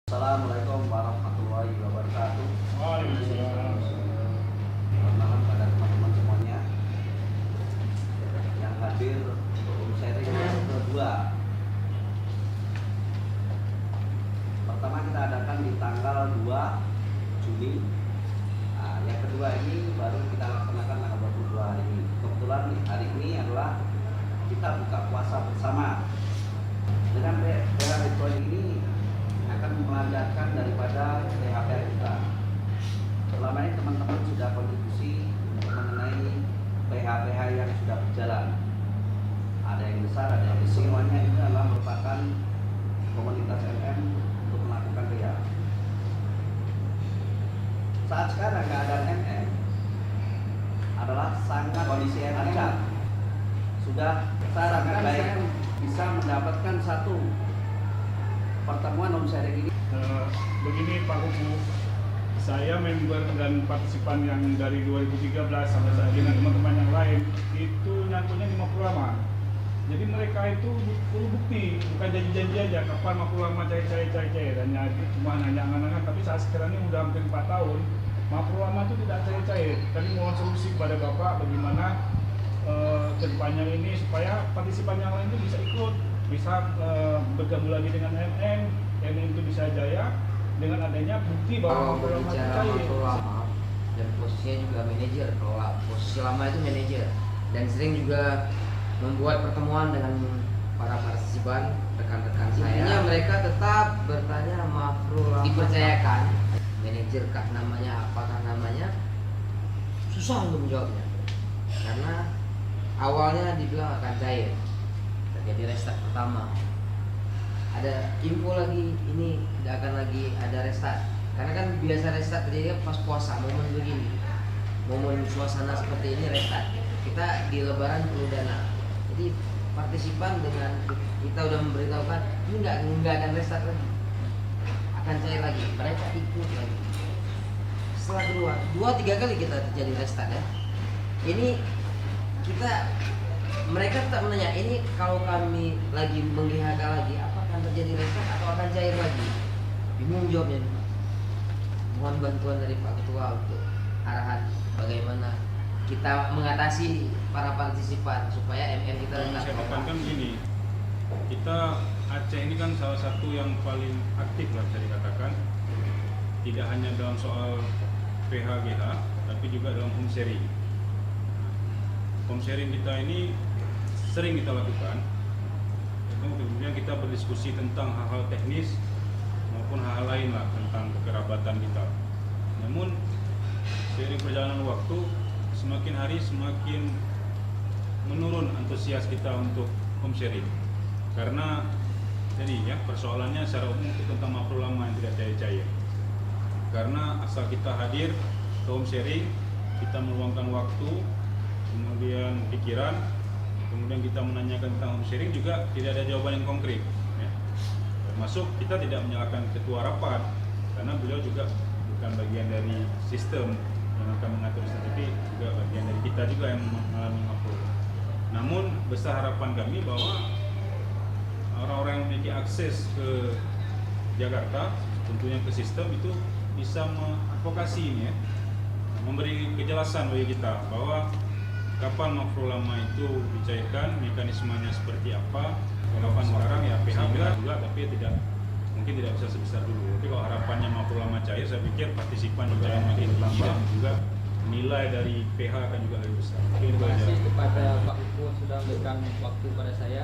Assalamualaikum warahmatullahi wabarakatuh. Waalaikumsalam. Selamat malam pada teman-teman semuanya yang hadir untuk sharing yang kedua. Pertama kita adakan di tanggal 2 Juni. Nah, yang kedua ini baru kita laksanakan tanggal 22 hari ini. Kebetulan hari ini adalah kita buka puasa bersama. Dengan PH Bitcoin ini akan melanjutkan daripada PHP kita. Selama ini teman-teman sudah kontribusi mengenai PH-PH yang sudah berjalan. Ada yang besar, ada yang kecil. Semuanya itu adalah merupakan komunitas MM untuk melakukan PH. Saat sekarang keadaan MM adalah sangat kondisi lancar. Sudah sangat baik, bisa mendapatkan satu pertemuan home sharing ini. Begini Pak Kuku, saya member dan partisipan yang dari 2013 sampai saat ini teman-teman yang lain itu nyangkutnya di Mapulama. Jadi mereka itu perlu bukti, bukan janji-janji aja kapan Mapulama cair-cair dan cuma nanya angan-angan. Tapi saat sekarang ini udah hampir 4 tahun Mapulama itu tidak cair-cair. Tadi mohon solusi kepada Bapak bagaimana kedepannya ini supaya partisipan yang lain itu bisa ikut, bisa bergabung lagi dengan MM itu bisa jaya dengan adanya bukti bahwa berbicara lama dan posisinya juga manajer. Kalau posisi lama itu manajer dan sering juga membuat pertemuan dengan para partisipan, rekan-rekan saya. Intinya mereka tetap bertanya Mafrul dipercayakan manajer kah namanya, apakah namanya, susah untuk menjawabnya karena awalnya dibilang akan cair. Jadi restart pertama ada info lagi ini tidak akan lagi ada restart karena kan biasa restart terjadi pas puasa, momen begini, momen suasana seperti ini restart. Kita di lebaran perlu dana, jadi partisipan dengan kita udah memberitahukan ini nggak akan restart lagi, akan cair lagi, mereka ikut lagi. Setelah dua tiga kali kita terjadi restart ya, ini kita mereka tetap menanya, ini kalau kami lagi meng-GHK lagi, apa akan terjadi restart atau akan cair lagi? Bingung jawabnya. Mohon bantuan dari Pak Ketua untuk arahan bagaimana kita mengatasi para partisipan supaya MM kita yang saya tekankan begini, kita Aceh ini kan salah satu yang paling aktif lah bisa dikatakan, tidak hanya dalam soal PHGH tapi juga dalam home sharing. Home sharing kita ini sering kita lakukan, kemudian kita berdiskusi tentang hal-hal teknis maupun hal-hal lain lah tentang kekerabatan kita. Namun seiring perjalanan waktu, semakin hari semakin menurun antusias kita untuk home sharing. Karena jadi ya persoalannya secara umum itu tentang Mafrul lama yang tidak cair-cair. Karena asal kita hadir ke home sharing, kita meluangkan waktu, kemudian pikiran, kemudian kita menanyakan tentang home sharing juga tidak ada jawaban yang konkret ya. Termasuk kita tidak menyalahkan ketua rapat karena beliau juga bukan bagian dari sistem yang akan mengatur sistem, tapi juga bagian dari kita juga yang mengalami Mafrul. Namun besar harapan kami bahwa orang-orang yang memiliki akses ke Jakarta, tentunya ke sistem, itu bisa mengadvokasi ini ya, memberi kejelasan bagi kita bahwa kapan Mafrul lama itu dicairkan, mekanismenya seperti apa. Kapan sekarang ya PH juga, tapi mungkin tidak bisa sebesar dulu. Tapi kalau harapannya Mafrul lama cair, saya pikir partisipan juga yang makin bertambah, juga nilai dari PH akan juga lebih besar. Terima kasih kepada Pak Uku sudah memberikan waktu pada saya.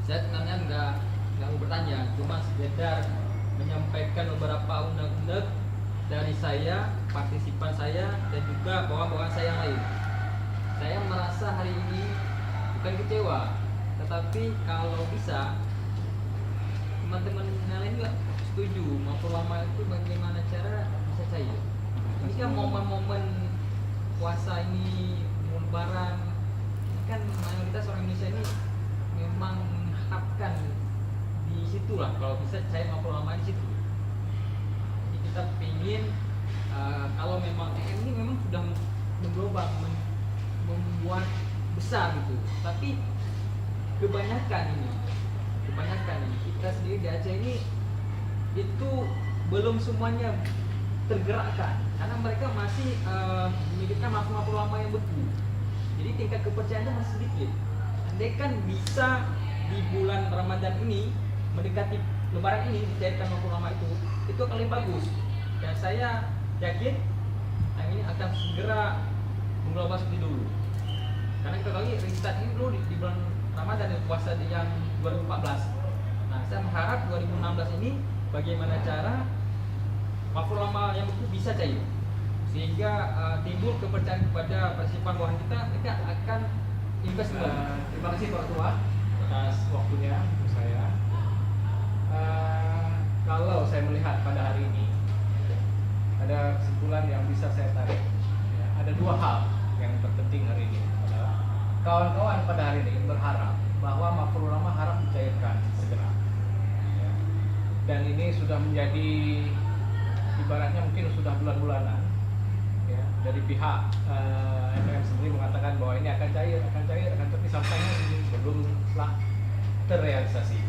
Saya sebenarnya nggak mau bertanya, cuma sekedar menyampaikan beberapa undang-undang dari saya, partisipan saya, dan juga bawaan-bawaan saya yang lain. Saya merasa hari ini bukan kecewa, tetapi kalau bisa teman-teman yang lain juga setuju Mafrul lama itu bagaimana cara bisa cair. Ini kan momen-momen puasa ini, lebaran, ini kan mayoritas orang Indonesia ini memang mengharapkan di situlah kalau bisa cair Mafrul lama di situ. Kita ingin kalau memang ini memang sudah mengglobal, membuat besar gitu, tapi kebanyakan ini kebanyakan nih, kita sendiri di Aceh ini itu belum semuanya tergerakkan karena mereka masih memikirkan mafhum ulama yang beku. Jadi tingkat kepercayaannya masih sedikit. Andai kan bisa di bulan Ramadan ini mendekati Lebaran ini dicairkan mafhum ulama itu akan lebih bagus. Dan saya yakin yang ini akan segera mengglobal seperti dulu. Karena kita tahu restart ini dulu di bulan Ramadan dan puasa di yang 2014. Nah, saya mengharap 2016 ini bagaimana cara mafhum ulama yang betul bisa cair sehingga timbul kepercayaan kepada partisipan bawahan kita akan invest kembali. Terima kasih Pak Ketua atas waktunya untuk saya. Kalau saya melihat pada hari ini ada kesimpulan yang bisa saya tarik. Ya, ada dua hal yang terpenting hari ini adalah kawan-kawan pada hari ini berharap bahwa mafhum ulama harap dicairkan segera. Ya. Dan ini sudah menjadi ibaratnya mungkin sudah bulan-bulanan. Ya, dari pihak MPM sendiri mengatakan bahwa ini akan cair, tapi sampainya ini belumlah terrealisasi.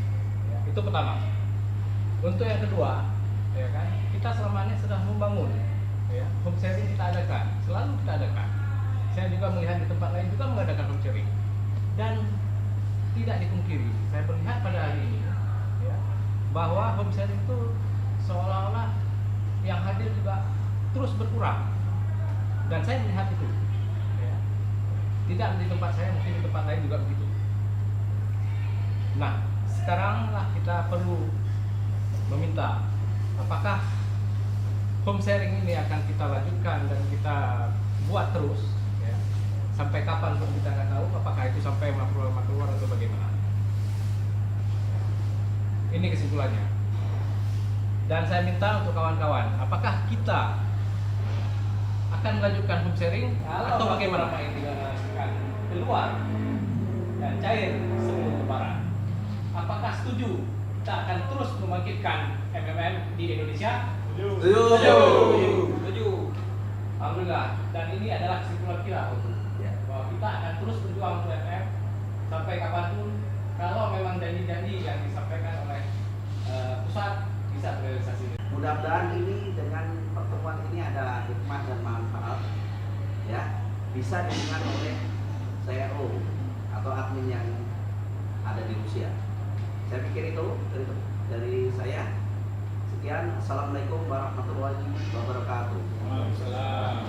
Ya, itu pertama. Untuk yang kedua, ya kan, kita selama ini sudah membangun, ya, home sharing kita adakan, selalu kita adakan. Saya juga melihat di tempat lain juga mengadakan home sharing, dan tidak dipungkiri, saya melihat pada hari ini, ya, bahwa home sharing itu seolah-olah yang hadir juga terus berkurang, dan saya melihat itu, ya. Tidak di tempat saya, mungkin di tempat lain juga begitu. Nah, sekaranglah kita perlu meminta apakah home sharing ini akan kita lanjutkan dan kita buat terus, ya, sampai kapan pun kita nggak tahu, apakah itu sampai mafhum ulama keluar atau bagaimana. Ini kesimpulannya. Dan saya minta untuk kawan-kawan, apakah kita akan melanjutkan home sharing atau bagaimana? Apa yang dilakukan keluar dan cair sebelum Lebaran? Apakah setuju kita akan terus membangkitkan MMM di Indonesia? Setuju. Alhamdulillah. Dan ini adalah kesimpulan kita, bahwa kita akan terus berjuang untuk MMM sampai kapanpun. Kalau memang janji-janji yang disampaikan oleh pusat bisa terrealisasi. Mudah-mudahan ini dengan pertemuan ini ada hikmah dan manfaat, ya, bisa didengar oleh CRO atau admin yang ada di Rusia. Saya pikir itu dari saya. Sekian, assalamualaikum warahmatullahi wabarakatuh. Waalaikumsalam.